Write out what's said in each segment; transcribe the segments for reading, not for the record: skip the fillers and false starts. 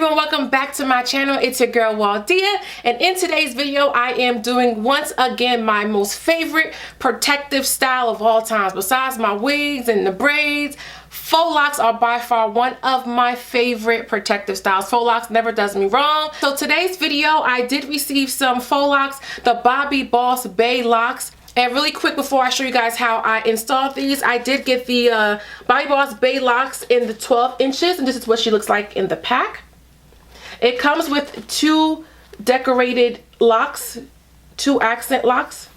everyone, welcome back to my channel. It's your girl Waldia, and in today's video I am doing once again my most favorite protective style of all times. Besides my wigs and the braids, faux locks are by far one of my favorite protective styles. Faux locks never does me wrong. So today's video I did receive some faux locks, the Bobbi Boss Bae Locs. And really quick before I show you guys how I installed these, I did get the Bobbi Boss Bae Locs in the 12 inches, and this is what she looks like in the pack. It comes with two decorated locks, two accent locks.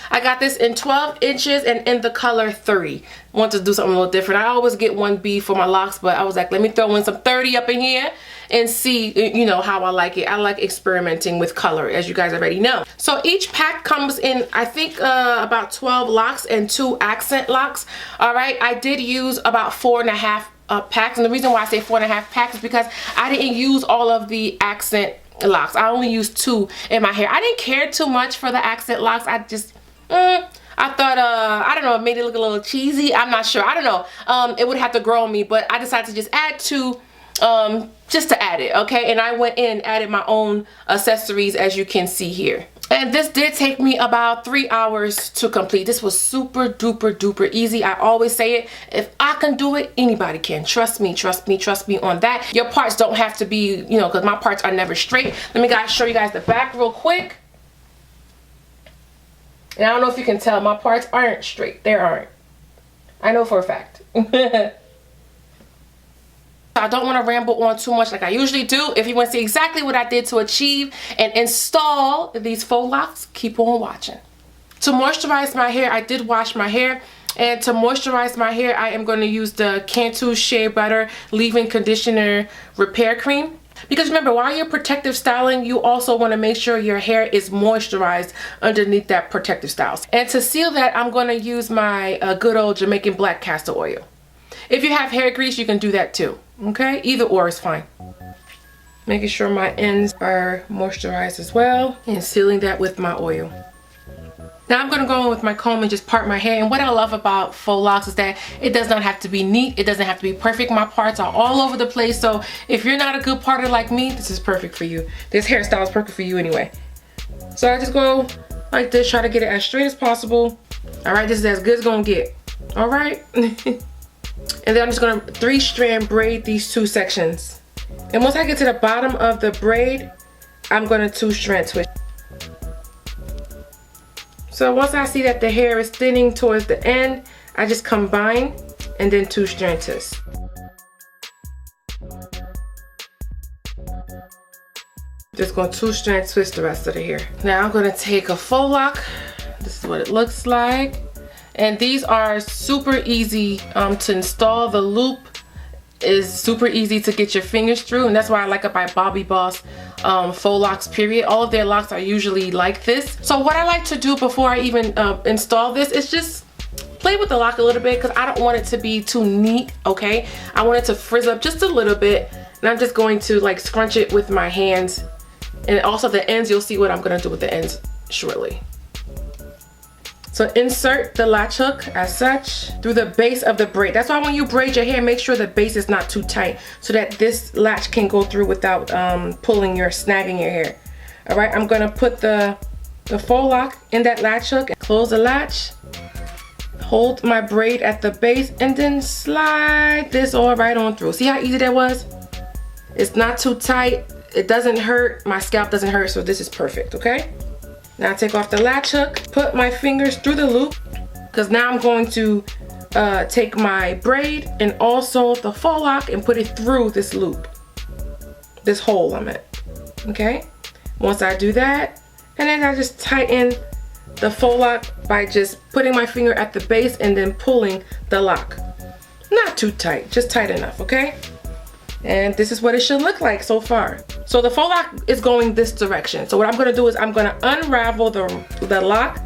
I got this in 12 inches and in the color 30. I want to do something a little different. I always get 1B for my locks, but I was like, let me throw in some 30 up in here and see, you know, how I like it. I like experimenting with color, as you guys already know. So each pack comes in, I think, about 12 locks and 2 accent locks. All right, I did use about 4.5 packs, and the reason why I say 4.5 packs is because I didn't use all of the accent locks. I only used 2 in my hair. I didn't care too much for the accent locks. I just I thought I don't know, it made it look a little cheesy. I'm not sure, I don't know. It would have to grow on me, but I decided to just add 2 just to add it, okay? And I went in and added my own accessories, as you can see here. And this did take me about 3 hours to complete. This was super duper duper easy. I always say it, if I can do it, anybody can. Trust me, trust me, trust me on that. Your parts don't have to be, you know, because my parts are never straight. Let me show you guys the back real quick. And I don't know if you can tell, my parts aren't straight. They aren't. I know for a fact. I don't want to ramble on too much like I usually do. If you want to see exactly what I did to achieve and install these faux locks, keep on watching. To moisturize my hair, I did wash my hair. And to moisturize my hair, I am going to use the Cantu Shea Butter Leave-In Conditioner Repair Cream. Because remember, while you're protective styling, you also want to make sure your hair is moisturized underneath that protective style. And to seal that, I'm going to use my good old Jamaican black castor oil. If you have hair grease, you can do that too. Okay, either or is fine. Making sure my ends are moisturized as well, and sealing that with my oil. Now I'm going to go in with my comb and just part my hair. And what I love about faux locks is that it does not have to be neat. It doesn't have to be perfect. My parts are all over the place. So if you're not a good parter like me, this is perfect for you. This hairstyle is perfect for you anyway. So I just go like this, try to get it as straight as possible. All right, this is as good as it's going to get. All right. And then I'm just going to 3-strand braid these 2 sections. And once I get to the bottom of the braid, I'm going to 2-strand twist. So once I see that the hair is thinning towards the end, I just combine and then 2-strand twist. Just going to 2-strand twist the rest of the hair. Now I'm going to take a faux lock. This is what it looks like. And these are super easy to install. The loop is super easy to get your fingers through, and that's why I like it by Bobbi Boss Faux Locs, period. All of their locks are usually like this. So what I like to do before I even install this is just play with the lock a little bit, because I don't want it to be too neat, okay? I want it to frizz up just a little bit, and I'm just going to like scrunch it with my hands. And also the ends, you'll see what I'm gonna do with the ends shortly. So insert the latch hook as such through the base of the braid. That's why when you braid your hair, make sure the base is not too tight so that this latch can go through without snagging your hair. All right, I'm gonna put the faux lock in that latch hook, close the latch, hold my braid at the base, and then slide this all right on through. See how easy that was? It's not too tight, it doesn't hurt, my scalp doesn't hurt, so this is perfect, okay? Now take off the latch hook, put my fingers through the loop, because now I'm going to take my braid and also the faux lock and put it through this loop, this hole I'm at, okay? Once I do that, and then I just tighten the faux lock by just putting my finger at the base and then pulling the lock. Not too tight, just tight enough, okay? And this is what it should look like so far. So the faux lock is going this direction. So what I'm gonna do is I'm gonna unravel the lock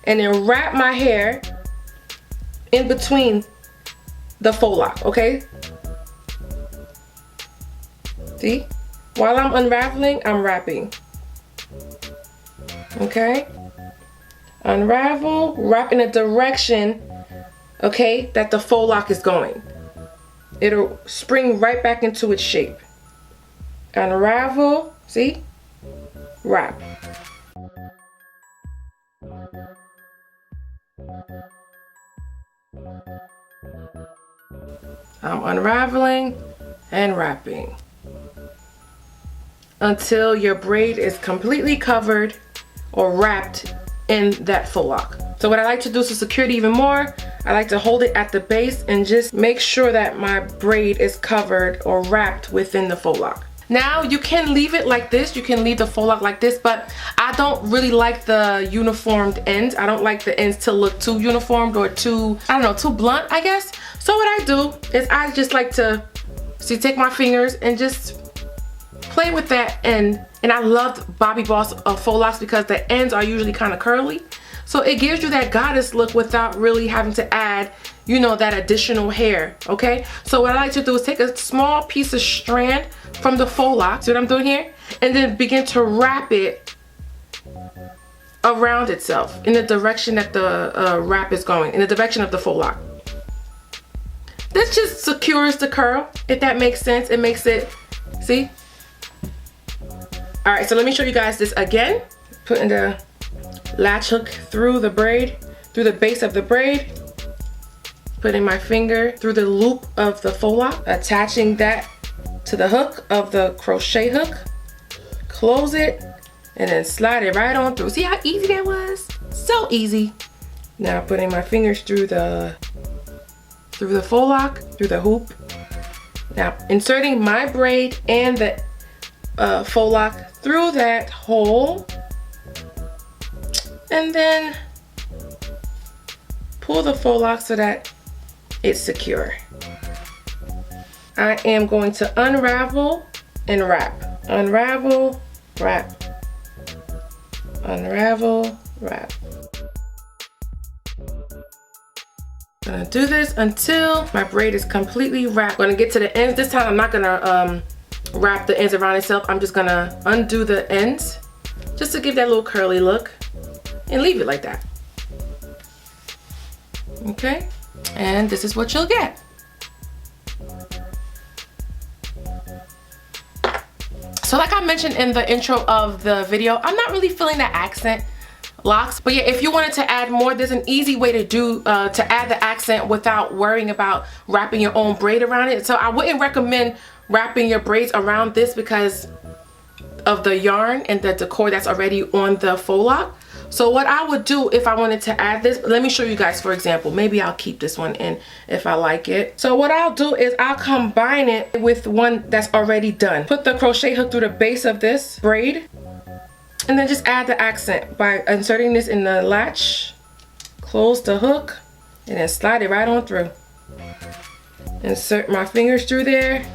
and then wrap my hair in between the faux lock, okay? See? While I'm unraveling, I'm wrapping. Okay? Unravel, wrap in a direction, okay, that the faux lock is going. It'll spring right back into its shape. unravel, see, wrap. I'm unraveling and wrapping until your braid is completely covered or wrapped in that faux lock. So what I like to do to secure it even more, I like to hold it at the base and just make sure that my braid is covered or wrapped within the faux lock. Now you can leave it like this, you can leave the faux lock like this, but I don't really like the uniformed ends. I don't like the ends to look too uniformed or too, I don't know, too blunt, I guess. So what I do is I just like to, see, take my fingers and just play with that end. And I love Bobbi Boss faux locks because the ends are usually kind of curly. So it gives you that goddess look without really having to add, you know, that additional hair, okay? So what I like to do is take a small piece of strand from the faux lock, see what I'm doing here? And then begin to wrap it around itself in the direction that the wrap is going, in the direction of the faux lock. This just secures the curl, if that makes sense. It makes it, see? All right, so let me show you guys this again. Putting the latch hook through the braid, through the base of the braid, putting my finger through the loop of the faux lock, attaching that to the hook of the crochet hook, close it, and then slide it right on through. See how easy that was? So easy. Now putting my fingers through the faux lock, through the hoop. Now inserting my braid and the faux lock through that hole, and then pull the faux lock so that it's secure. I am going to unravel and wrap. Unravel, wrap. Unravel, wrap. I'm gonna do this until my braid is completely wrapped. I'm gonna get to the ends. This time I'm not gonna wrap the ends around itself. I'm just gonna undo the ends just to give that little curly look and leave it like that. Okay, and this is what you'll get. So like I mentioned in the intro of the video, I'm not really feeling that accent locks, but yeah, if you wanted to add more, there's an easy way to do to add the accent without worrying about wrapping your own braid around it. So I wouldn't recommend wrapping your braids around this because of the yarn and the decor that's already on the faux lock. So what I would do if I wanted to add this, let me show you guys, for example, maybe I'll keep this one in if I like it. So what I'll do is I'll combine it with one that's already done. Put the crochet hook through the base of this braid and then just add the accent by inserting this in the latch, close the hook, and then slide it right on through. Insert my fingers through there.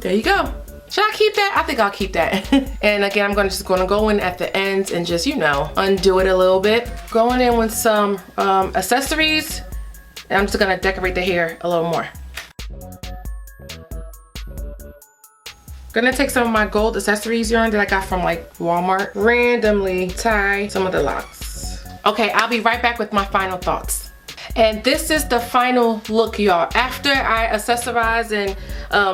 There you go. Should I keep that? I think I'll keep that. And again, I'm just gonna go in at the ends and just, you know, undo it a little bit. Going in with some accessories, and I'm just gonna decorate the hair a little more. Gonna take some of my gold accessories yarn that I got from like Walmart, randomly tie some of the locks. Okay, I'll be right back with my final thoughts. And this is the final look, y'all. After I accessorize and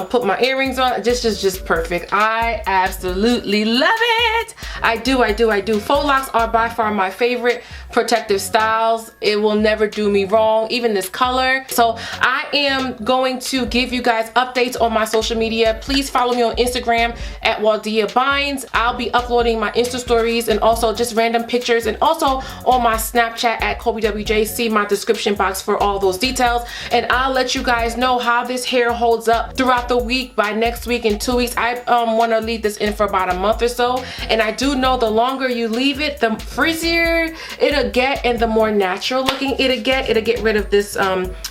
put my earrings on, this is just perfect. I absolutely love it. I do. Faux locks are by far my favorite protective styles. It will never do me wrong, even this color. So I am going to give you guys updates on my social media. Please follow me on Instagram at Waldia Binds. I'll be uploading my Insta stories and also just random pictures, and also on my Snapchat at KobeWJ. See my description box for all those details, and I'll let you guys know how this hair holds up throughout the week. By next week in 2 weeks, I want to leave this in for about a month or so, and I do know the longer you leave it, the frizzier it'll get and the more natural looking it'll get. It'll get rid of this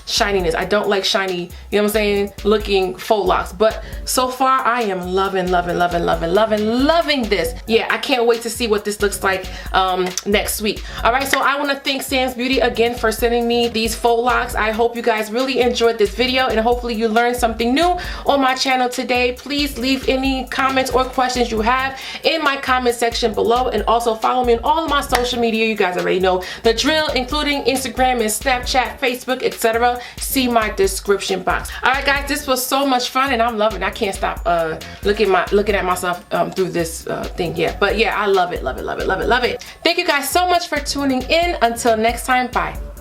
shininess. I don't like shiny, you know what I'm saying, looking faux locks, but so far I am loving this. Yeah, I can't wait to see what this looks like next week. All right, so I want to thank Samsbeauty again for sending me these faux locks. I hope you guys really enjoyed this video, and hopefully you learned something new on my channel today. Please leave any comments or questions you have in my comment section below, and also follow me on all of my social media. You guys already know the drill, including Instagram and Snapchat, Facebook, etc. See my description box. All right, guys, this was so much fun, and I'm loving it. I can't stop looking at myself through this thing here. But yeah, I love it, love it, love it, love it, love it. Thank you guys so much for tuning in. Until next time, bye.